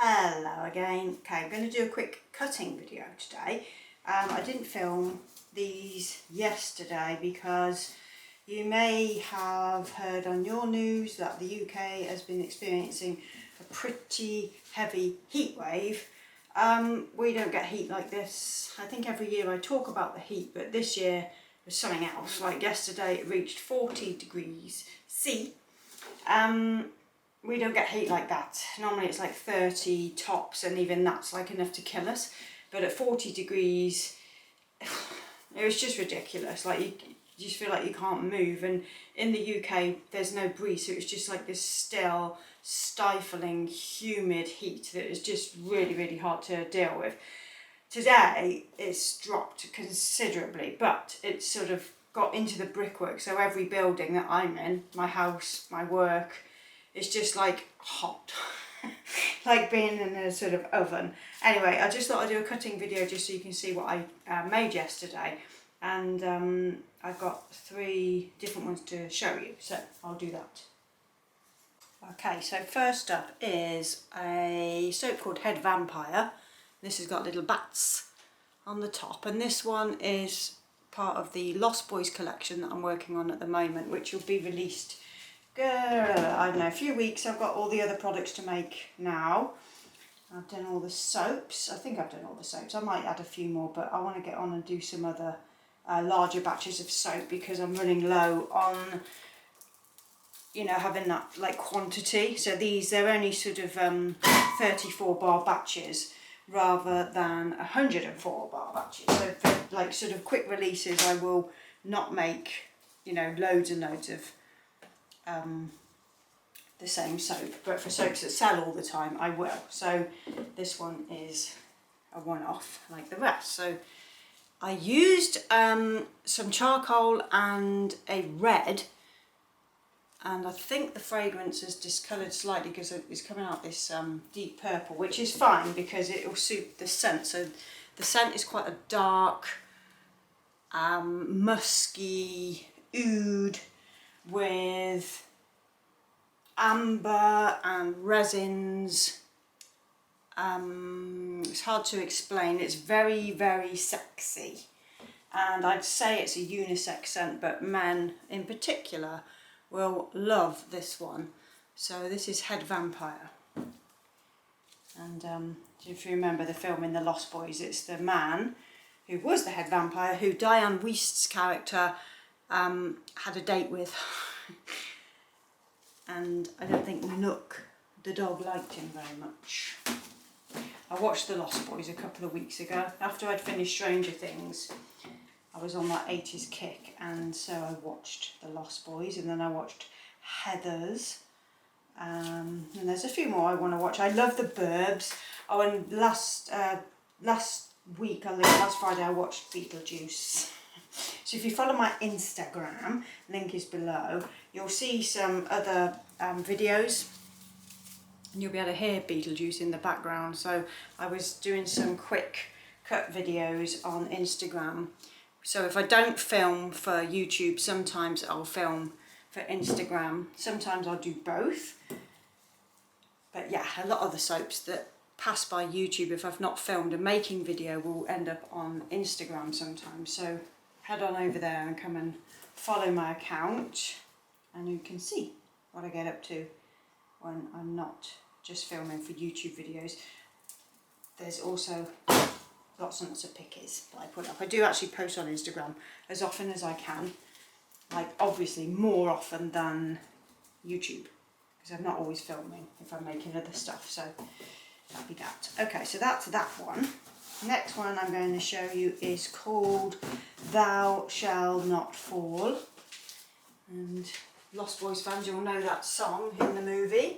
Hello again. Okay, I'm going to do a quick cutting video today. I didn't film these yesterday because you may have heard on your news that the UK has been experiencing a pretty heavy heat wave. We don't get heat like this. I think every year I talk about the heat, but this year was something else. Like yesterday it reached 40 degrees C. We don't get heat like that. Normally it's like 30 tops, and even that's like enough to kill us. But at 40 degrees, it was just ridiculous. Like you just feel like you can't move. And in the UK, there's no breeze, so it's just like this still, stifling, humid heat that is just really, really hard to deal with. Today, it's dropped considerably, but it's sort of got into the brickwork. So every building that I'm in, my house, my work, it's just like hot, like being in a sort of oven. Anyway, I just thought I'd do a cutting video just so you can see what I made yesterday. And I've got 3 different ones to show you, so I'll do that. Okay, so first up is a soap called Head Vampire. This has got little bats on the top, and this one is part of the Lost Boys collection that I'm working on at the moment, which will be released I don't know, a few weeks. I've got all the other products to make now. I've done all the soaps. I think I've done all the soaps. I might add a few more, but I want to get on and do some other larger batches of soap because I'm running low on, you know, having that like quantity. So they're only sort of 34 bar batches rather than 104 bar batches. So for like sort of quick releases, I will not make, you know, loads and loads of the same soap, but for soaps that sell all the time I will. So this one is a one-off like the rest. So I used some charcoal and a red, and I think the fragrance is discoloured slightly because it's coming out this deep purple, which is fine because it will suit the scent. So the scent is quite a dark musky oud with amber and resins. It's hard to explain. It's very, very sexy, and I'd say it's a unisex scent, but men in particular will love this one. So this is Head Vampire, and if you remember the film in The Lost Boys, it's the man who was the head vampire who Diane Wiest's character had a date with. And I don't think Nook, the dog, liked him very much. I watched The Lost Boys a couple of weeks ago. After I'd finished Stranger Things, I was on that 80s kick, and so I watched The Lost Boys, and then I watched Heathers. And there's a few more I want to watch. I love The Burbs. Oh, and last week, I think last Friday, I watched Beetlejuice. So if you follow my Instagram, link is below, you'll see some other videos, and you'll be able to hear Beetlejuice in the background. So I was doing some quick cut videos on Instagram. So if I don't film for YouTube, sometimes I'll film for Instagram. Sometimes I'll do both. But yeah, a lot of the soaps that pass by YouTube, if I've not filmed a making video, will end up on Instagram sometimes. So head on over there and come and follow my account, and you can see what I get up to when I'm not just filming for YouTube videos. There's also lots and lots of pickies that I put up. I do actually post on Instagram as often as I can, like obviously more often than YouTube, because I'm not always filming if I'm making other stuff. So that'll be that. Okay, so that's that one. Next one I'm going to show you is called Thou Shall Not Fall, and Lost Boys fans, you'll know that song in the movie.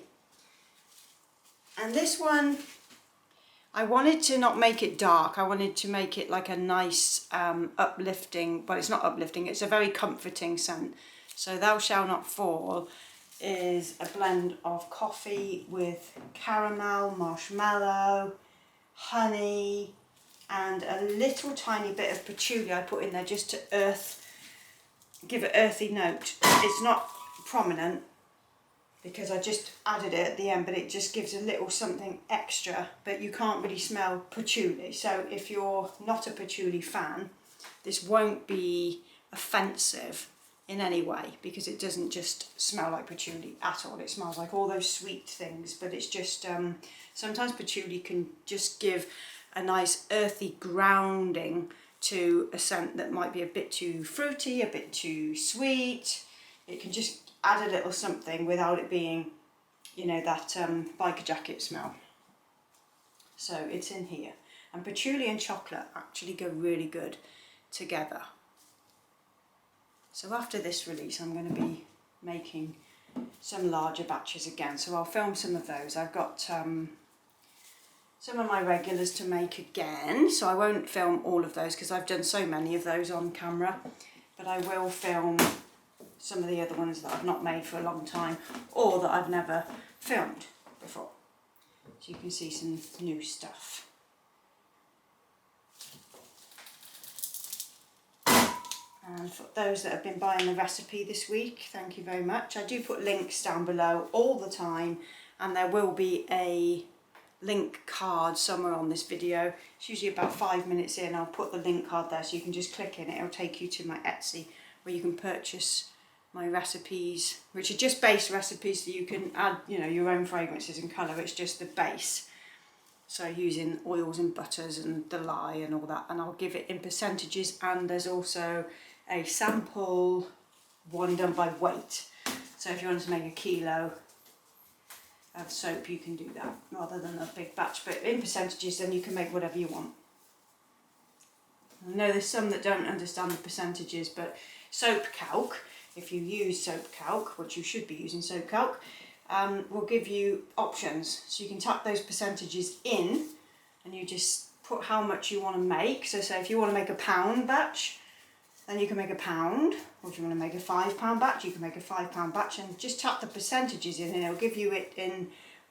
And this one, I wanted to not make it dark. I wanted to make it like a nice uplifting, well, it's not uplifting, it's a very comforting scent. So Thou Shall Not Fall is a blend of coffee with caramel, marshmallow, honey, and a little tiny bit of patchouli I put in there just to give it earthy note. It's not prominent, because I just added it at the end, but it just gives a little something extra, but you can't really smell patchouli. So if you're not a patchouli fan, this won't be offensive in any way, because it doesn't just smell like patchouli at all. It smells like all those sweet things, but it's just, sometimes patchouli can just give a nice earthy grounding to a scent that might be a bit too fruity, a bit too sweet. It can just add a little something without it being, you know, that biker jacket smell. So it's in here. And patchouli and chocolate actually go really good together. So after this release, I'm going to be making some larger batches again. So I'll film some of those. I've got some of my regulars to make again. So I won't film all of those because I've done so many of those on camera. But I will film some of the other ones that I've not made for a long time, or that I've never filmed before. So you can see some new stuff. And for those that have been buying the recipe this week, thank you very much. I do put links down below all the time, and there will be a link card somewhere on this video. It's usually about 5 minutes in. I'll put the link card there so you can just click in it. It'll take you to my Etsy, where you can purchase my recipes, which are just base recipes, so you can add, you know, your own fragrances and colour. It's just the base. So using oils and butters and the lye and all that, and I'll give it in percentages, and there's also a sample one done by weight. So if you want to make a kilo of soap, you can do that rather than a big batch, but in percentages, then you can make whatever you want. I know there's some that don't understand the percentages, but soap calc, if you use soap calc, which you should be using soap calc, will give you options. So you can tap those percentages in, and you just put how much you want to make. So say if you want to make a £1 batch, then you can make £1, or if you want to make a £5 batch, you can make a £5 batch, and just tap the percentages in, and it'll give you it in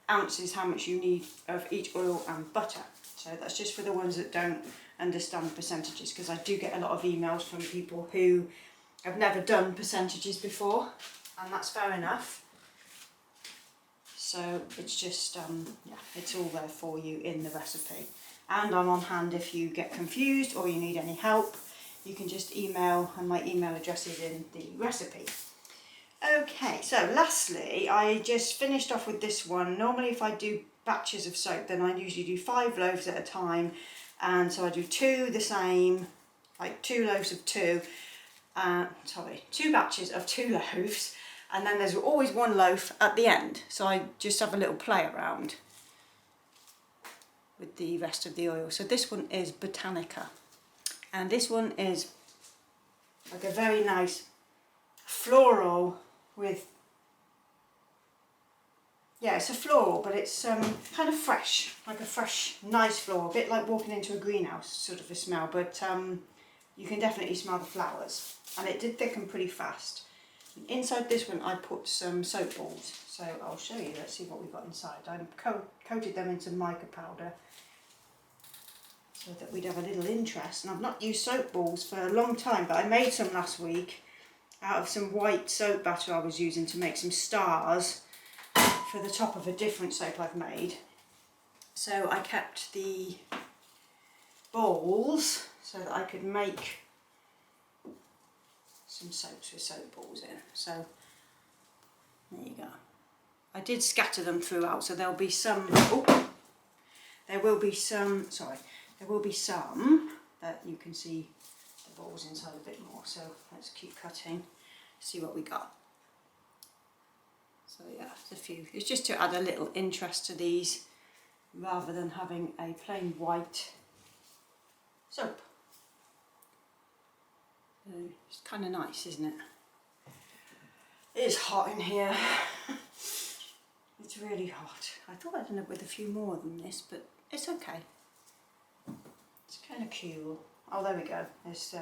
ounces how much you need of each oil and butter. So that's just for the ones that don't understand the percentages, because I do get a lot of emails from people who have never done percentages before, and that's fair enough. So it's just, yeah, it's all there for you in the recipe. And I'm on hand if you get confused or you need any help. You can just email, and my email address is in the recipe. Okay, so lastly, I just finished off with this one. Normally if I do batches of soap, then I usually do 5 loaves at a time. And so I do 2 the same, like 2 loaves of 2. 2 batches of 2 loaves, and then there's always 1 loaf at the end, so I just have a little play around with the rest of the oil. So this one is Botanica, and this one is like a very nice floral with, yeah, it's a floral, but it's kind of fresh, like a fresh nice floral, a bit like walking into a greenhouse sort of a smell, but you can definitely smell the flowers, and it did thicken pretty fast. Inside this one I put some soap balls, so I'll show you. Let's see what we've got inside. I coated them in some mica powder so that we'd have a little interest, and I've not used soap balls for a long time, but I made some last week out of some white soap batter I was using to make some stars for the top of a different soap I've made. So I kept the balls so that I could make some soaps with soap balls in. So there you go. I did scatter them throughout, so there'll be some, there will be some that you can see the balls inside a bit more. So let's keep cutting, see what we got. So yeah, there's a few. It's just to add a little interest to these rather than having a plain white soap. It's kind of nice, isn't it? It is hot in here. It's really hot. I thought I'd end up with a few more than this, but it's okay. It's kind of cool. Oh, there we go. There's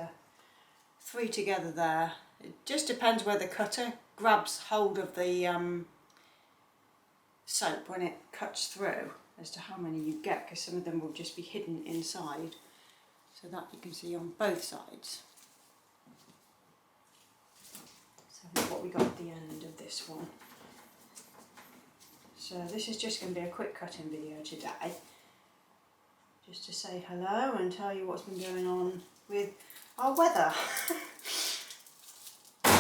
3 together there. It just depends where the cutter grabs hold of the soap when it cuts through as to how many you get, because some of them will just be hidden inside, so that you can see on both sides. So what we got at the end of this one. So this is just going to be a quick cutting video today, just to say hello and tell you what's been going on with our weather. I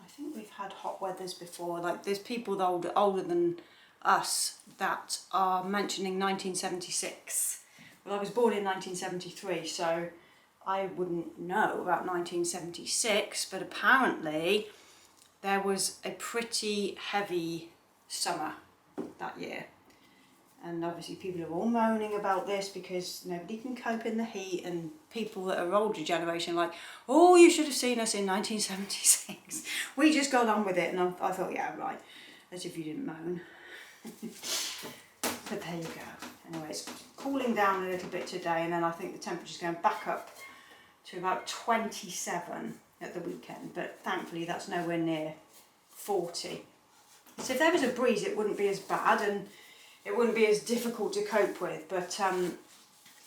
think we've had hot weathers before, like there's people older than us that are mentioning 1976. Well, I was born in 1973, so I wouldn't know about 1976, but apparently there was a pretty heavy summer that year. And obviously people are all moaning about this because nobody can cope in the heat, and people that are older generation are like, oh, you should have seen us in 1976. We just got on with it, and I thought, yeah, right, as if you didn't moan. But there you go. Anyway, it's cooling down a little bit today, and then I think the temperature's going back up to about 27 at the weekend, but thankfully that's nowhere near 40. So if there was a breeze it wouldn't be as bad and it wouldn't be as difficult to cope with, but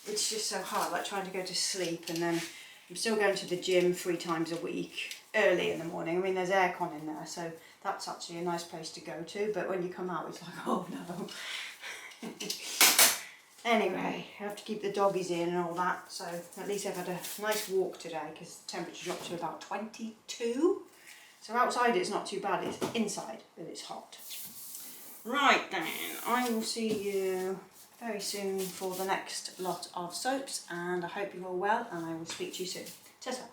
it's just so hard, like trying to go to sleep, and then I'm still going to the gym 3 times a week, early in the morning. I mean, there's aircon in there, so that's actually a nice place to go to, but when you come out it's like, oh no. Anyway, I have to keep the doggies in and all that, so at least I've had a nice walk today because the temperature dropped to about 22. So outside it's not too bad, it's inside that it's hot. Right then, I will see you very soon for the next lot of soaps, and I hope you're all well, and I will speak to you soon. Ta-ta.